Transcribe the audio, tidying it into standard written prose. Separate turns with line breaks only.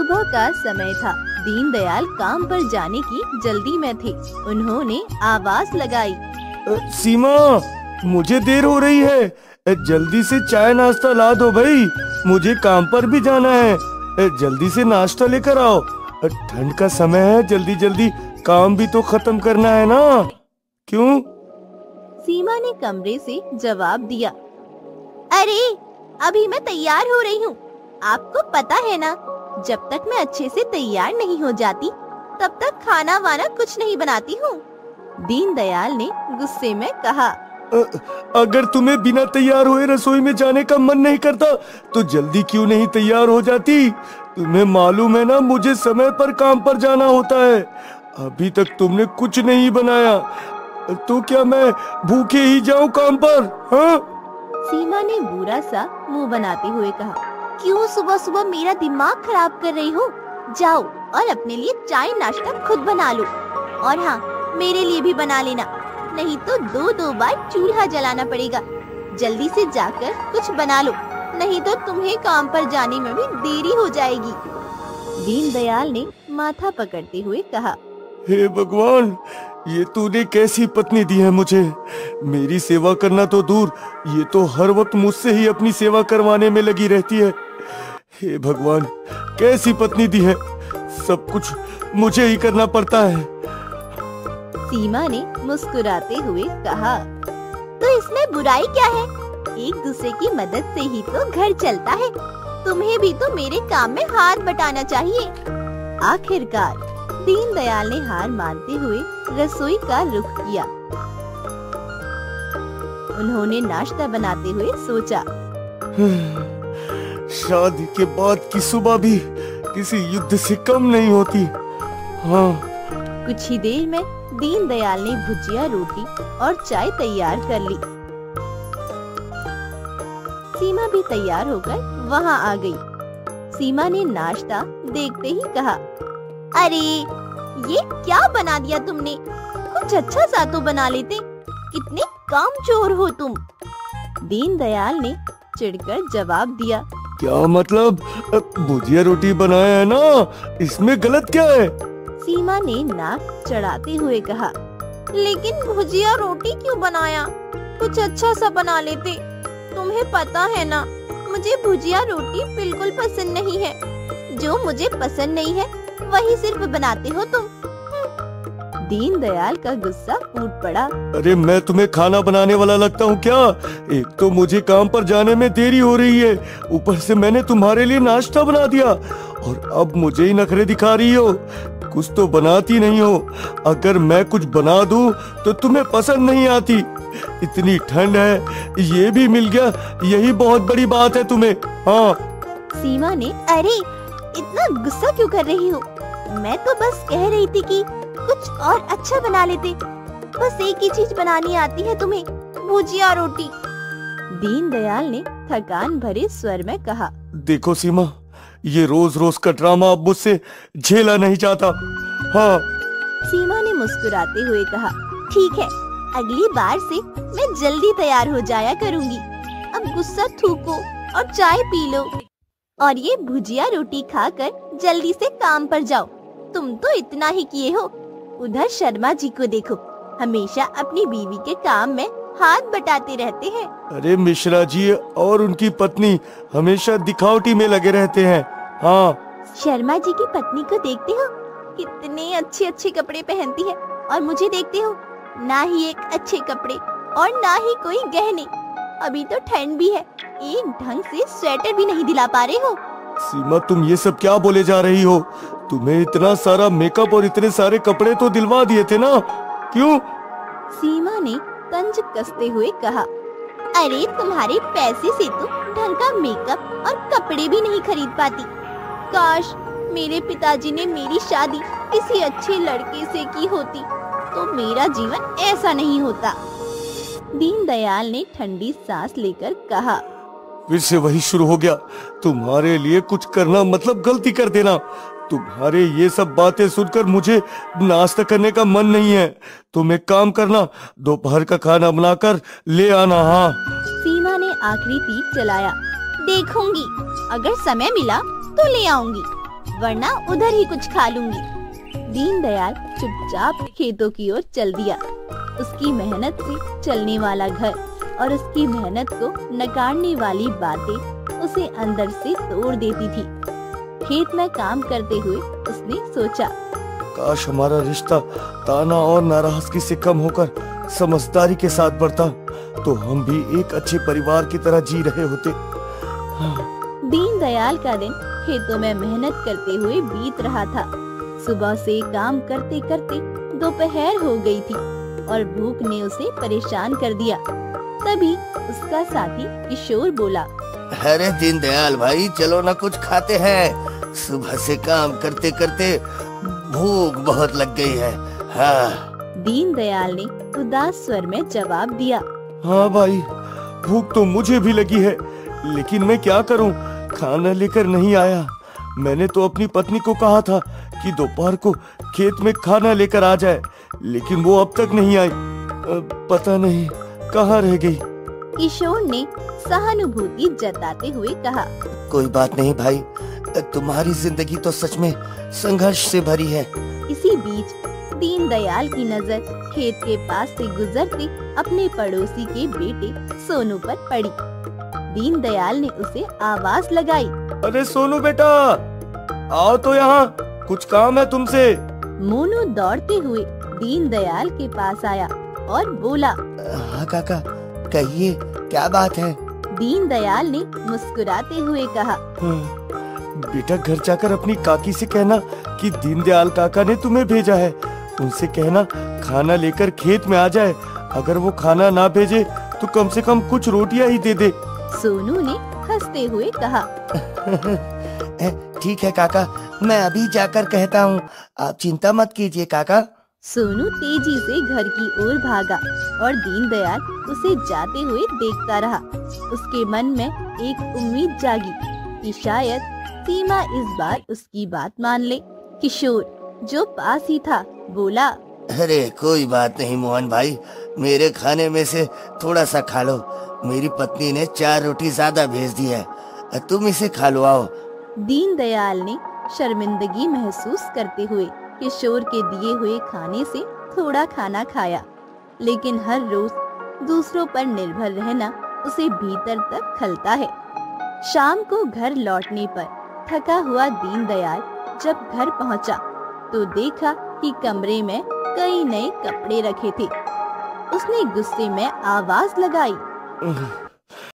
सुबह का समय था। दीनदयाल काम पर जाने की जल्दी में थे। उन्होंने आवाज लगाई,
सीमा, मुझे देर हो रही है, जल्दी से चाय नाश्ता ला दो भाई, मुझे काम पर भी जाना है, जल्दी से नाश्ता लेकर आओ, ठंड का समय है, जल्दी जल्दी काम भी तो खत्म करना है ना। क्यों?
सीमा ने कमरे से जवाब दिया, अरे अभी मैं तैयार हो रही हूँ। आपको पता है ना, जब तक मैं अच्छे से तैयार नहीं हो जाती तब तक खाना वाना कुछ नहीं बनाती हूँ। दीनदयाल ने गुस्से में कहा,
अगर तुम्हें बिना तैयार हुए रसोई में जाने का मन नहीं करता तो जल्दी क्यों नहीं तैयार हो जाती? तुम्हें मालूम है ना, मुझे समय पर काम पर जाना होता है। अभी तक तुमने कुछ नहीं बनाया, तो क्या मैं भूखे ही जाऊं काम पर? हाँ?
सीमा ने बुरा सा मुंह बनाते हुए कहा, क्यों सुबह सुबह मेरा दिमाग खराब कर रही हो? जाओ और अपने लिए चाय नाश्ता खुद बना लो, और हाँ, मेरे लिए भी बना लेना, नहीं तो दो बार चूल्हा जलाना पड़ेगा। जल्दी से जाकर कुछ बना लो, नहीं तो तुम्हें काम पर जाने में भी देरी हो जाएगी। दीनदयाल ने माथा पकड़ते हुए कहा,
हे भगवान, ये तूने कैसी पत्नी दी है मुझे? मेरी सेवा करना तो दूर, ये तो हर वक्त मुझसे ही अपनी सेवा करवाने में लगी रहती है। हे भगवान, कैसी पत्नी दी है, सब कुछ मुझे ही करना पड़ता है।
सीमा ने मुस्कुराते हुए कहा, तो इसमें बुराई क्या है? एक दूसरे की मदद से ही तो घर चलता है। तुम्हें भी तो मेरे काम में हाथ बटाना चाहिए। आखिरकार दीनदयाल ने हार मानते हुए रसोई का रुख किया। उन्होंने नाश्ता बनाते हुए सोचा,
शादी के बाद की सुबह भी किसी युद्ध से कम नहीं होती। हाँ।
कुछ ही देर में दीनदयाल ने भुजिया, रोटी और चाय तैयार कर ली। सीमा भी तैयार होकर वहाँ आ गई। सीमा ने नाश्ता देखते ही कहा, अरे ये क्या बना दिया तुमने? कुछ अच्छा सा तो बना लेते, कितने कामचोर हो तुम। दीनदयाल ने चिढ़कर जवाब दिया,
क्या मतलब? भुजिया रोटी बनाया है ना, इसमें गलत क्या है?
सीमा ने नाक चढ़ाते हुए कहा, लेकिन भुजिया रोटी क्यों बनाया? कुछ अच्छा सा बना लेते। तुम्हें पता है ना, मुझे भुजिया रोटी बिल्कुल पसंद नहीं है। जो मुझे पसंद नहीं है वही सिर्फ बनाते हो तुम। दीनदयाल का गुस्सा फूट पड़ा।
अरे मैं तुम्हें खाना बनाने वाला लगता हूँ क्या? एक तो मुझे काम पर जाने में देरी हो रही है, ऊपर से मैंने तुम्हारे लिए नाश्ता बना दिया और अब मुझे ही नखरे दिखा रही हो। कुछ तो बनाती नहीं हो। अगर मैं कुछ बना दूं तो तुम्हें पसंद नहीं आती। इतनी ठंड है, ये भी मिल गया, यही बहुत बड़ी बात है तुम्हें। हाँ।
सीमा ने, अरे इतना गुस्सा क्यों कर रही हो? मैं तो बस कह रही थी कि कुछ और अच्छा बना लेते। बस एक ही चीज बनानी आती है तुम्हें, भुजिया रोटी। दीनदयाल ने थकान भरे स्वर में कहा,
देखो सीमा, ये रोज रोज का ड्रामा अब मुझसे झेला नहीं जाता। हाँ।
सीमा ने मुस्कुराते हुए कहा, ठीक है, अगली बार से मैं जल्दी तैयार हो जाया करूंगी। अब गुस्सा थूको और चाय पी लो, और ये भुजिया रोटी खाकर जल्दी से काम पर जाओ। तुम तो इतना ही किए हो। उधर शर्मा जी को देखो, हमेशा अपनी बीवी के काम में हाथ बटाते रहते हैं।
अरे मिश्रा जी और उनकी पत्नी हमेशा दिखावटी में लगे रहते हैं। हाँ।
शर्मा जी की पत्नी को देखते हो, कितने अच्छे अच्छे कपड़े पहनती है, और मुझे देखते हो, ना ही एक अच्छे कपड़े और ना ही कोई गहने। अभी तो ठंड भी है, एक ढंग से स्वेटर भी नहीं दिला पा रहे हो।
सीमा, तुम ये सब क्या बोले जा रही हो? तुम्हें इतना सारा मेकअप और इतने सारे कपड़े तो दिलवा दिए थे ना, क्यों?
सीमा ने तंज कसते हुए कहा, अरे तुम्हारे पैसे से तो ढंग का मेकअप और कपड़े भी नहीं खरीद पाती। काश मेरे पिताजी ने मेरी शादी किसी अच्छे लड़के से की होती तो मेरा जीवन ऐसा नहीं होता। दीनदयाल ने ठंडी सांस लेकर कहा,
फिर से वही शुरू हो गया। तुम्हारे लिए कुछ करना मतलब गलती कर देना। तुम्हारे ये सब बातें सुनकर मुझे नाश्ता करने का मन नहीं है। तुम एक काम करना, दोपहर का खाना बनाकर ले आना। हाँ।
सीमा ने आखिरी तीर चलाया, देखूंगी, अगर समय मिला तो ले आऊंगी। वरना उधर ही कुछ खा लूंगी। दीनदयाल चुपचाप खेतों की ओर चल दिया। उसकी मेहनत से चलने वाला घर और उसकी मेहनत को नकारने वाली बातें उसे अंदर से तोड़ देती थी। खेत में काम करते हुए उसने सोचा,
काश हमारा रिश्ता ताना और नाराजगी से कम होकर समझदारी के साथ बढ़ता, तो हम भी एक अच्छे परिवार की तरह जी रहे होते।
दीनदयाल का दिन खेतों में मेहनत करते हुए बीत रहा था। सुबह से काम करते करते दोपहर हो गई थी और भूख ने उसे परेशान कर दिया। तभी उसका साथी किशोर बोला,
अरे दीनदयाल भाई, चलो ना कुछ खाते हैं। सुबह से काम करते करते भूख बहुत लग गई है। हाँ।
दीनदयाल ने उदास स्वर में जवाब दिया,
हाँ भाई, भूख तो मुझे भी लगी है, लेकिन मैं क्या करूं, खाना लेकर नहीं आया। मैंने तो अपनी पत्नी को कहा था कि दोपहर को खेत में खाना लेकर आ जाए, लेकिन वो अब तक नहीं आई। पता नहीं कहाँ रह गई।
किशोर ने सहानुभूति जताते हुए कहा,
कोई बात नहीं भाई, तुम्हारी जिंदगी तो सच में संघर्ष से भरी है।
इसी बीच दीनदयाल की नजर खेत के पास से गुजरते अपने पड़ोसी के बेटे सोनू पर पड़ी। दीनदयाल ने उसे आवाज लगाई,
अरे सोनू बेटा, आओ तो यहाँ, कुछ काम है तुमसे।
मोनू दौड़ते हुए दीनदयाल के पास आया और बोला,
हाँ काका, कहिए क्या बात है।
दीनदयाल ने मुस्कुराते हुए कहा,
बेटा घर जाकर अपनी काकी से कहना कि दीनदयाल काका ने तुम्हें भेजा है। उनसे कहना खाना लेकर खेत में आ जाए। अगर वो खाना ना भेजे तो कम से कम कुछ रोटियां ही दे दे।
सोनू ने हंसते हुए कहा,
ठीक है काका, मैं अभी जाकर कहता हूँ, आप चिंता मत कीजिए काका।
सोनू तेजी से घर की ओर भागा और दीनदयाल उसे जाते हुए देखता रहा। उसके मन में एक उम्मीद जागी कि शायद सीमा इस बार उसकी बात मान ले। किशोर जो पास ही था बोला,
अरे कोई बात नहीं मोहन भाई, मेरे खाने में से थोड़ा सा खा लो। मेरी पत्नी ने 4 रोटी ज्यादा भेज दी है, तुम इसे खा लो, आओ।
दीनदयाल ने शर्मिंदगी महसूस करते हुए किशोर के दिए हुए खाने से थोड़ा खाना खाया, लेकिन हर रोज दूसरों पर निर्भर रहना उसे भीतर तक खलता है। शाम को घर लौटने पर थका हुआ दीनदयाल जब घर पहुंचा तो देखा कि कमरे में कई नए कपड़े रखे थे। उसने गुस्से में आवाज लगाई,